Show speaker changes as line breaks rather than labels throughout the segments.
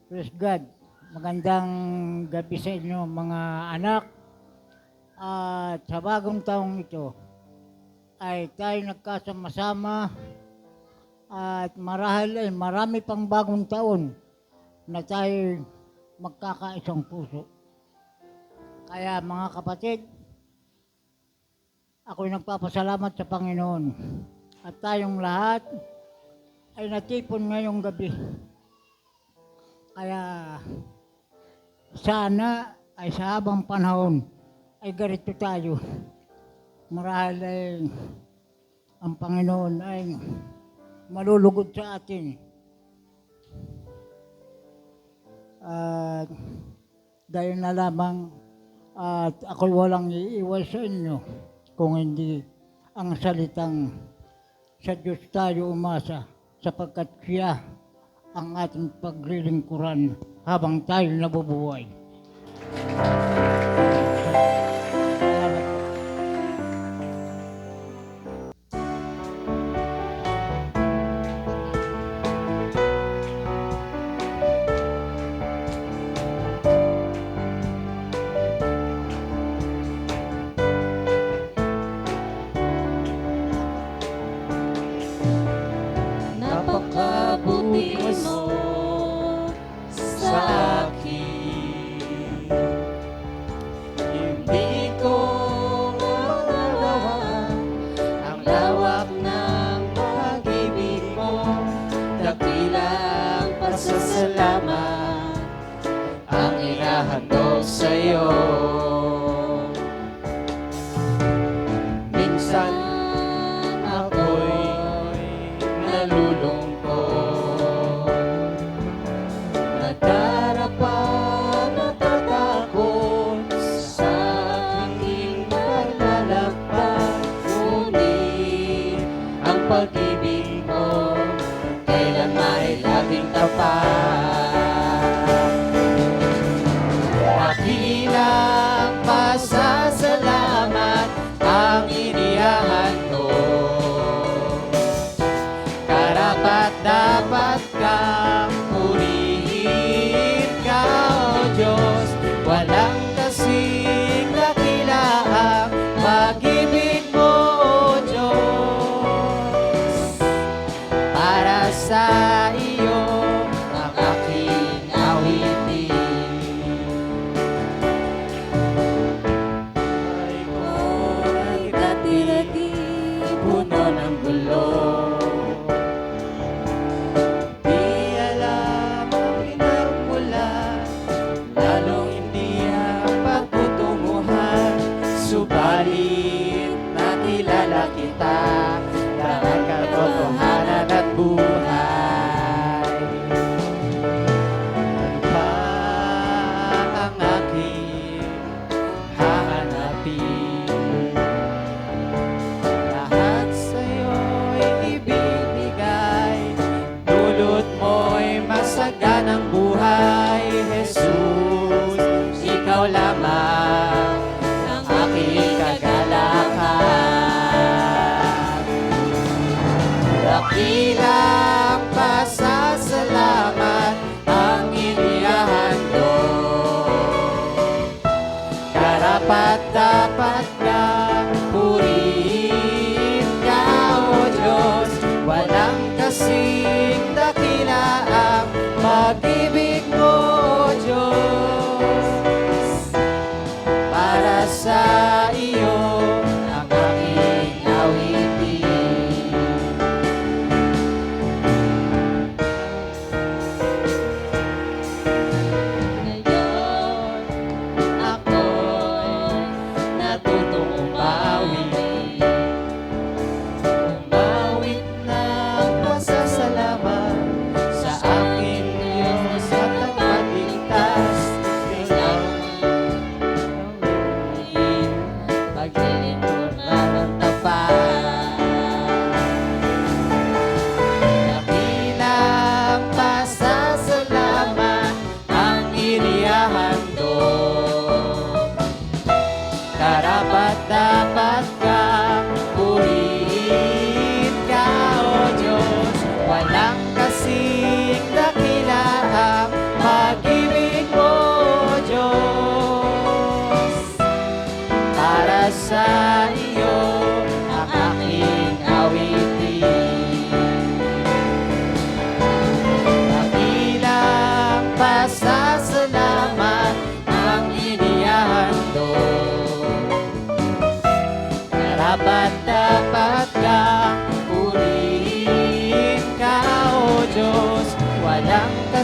Praise God. Magandang gabi sa inyo mga anak. At sa bagong taong ito ay tayo nagkasama-sama at marahil ay marami pang bagong taon na tayo magkakaisang puso. Kaya mga kapatid, ako'y nagpapasalamat sa Panginoon at tayong lahat ay natipon ngayong gabi. Kaya sana ay sa habang panahon ay ganito tayo. Marahil ay ang Panginoon ay malulugod sa atin. At dahil na lamang at ako'y walang iiwan sa inyo kung hindi ang salitang sa Diyos tayo umasa sapagkat siya ang ating paglilingkuran habang tayo nabubuhay.
Napakabuti mo sa akin. Hindi ko maunawaan ang lawak ng pag-ibig mo. Dakilang pasasalamat ang inahandog sa'yo. Minsan ako'y nalulungkot, nadarapa, natatakot sa aking paglalakbay. Ngunit ang pag-ibig mo kailan may laging tapat. Dakilang pasasalamat ang inihahandog. Karapat-dapat kang purihin ka, O Diyos. Walang kasing dakila ang pag-ibig mo, O Diyos. Para sa iyo ang aking awitin. Ay ko'y dati-dati puno ng gulo. Di alam ang pinagmulan, lalong hindi ang pagtutunguhan. Subalit nakilala kita dahil katotohanan at buhay. Ano pa ang aking hahanapin? Lahat sa'yo'y ibibigay, dulot mo'y masaganang buhay. Jesus, ikaw lamang ang aking kagalakan. Dakilang pasasalamat ang inihahandog. Karapat-dapat kang purihin ka, O Diyos. Walang kasing dakila ang pag-ibig mo, O Diyos.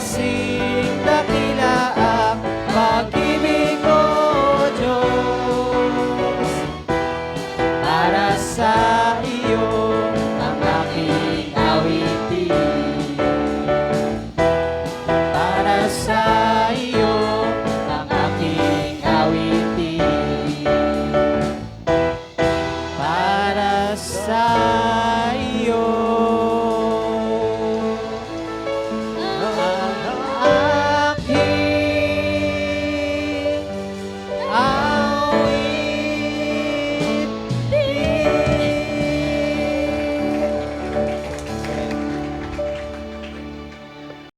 kasing dakila.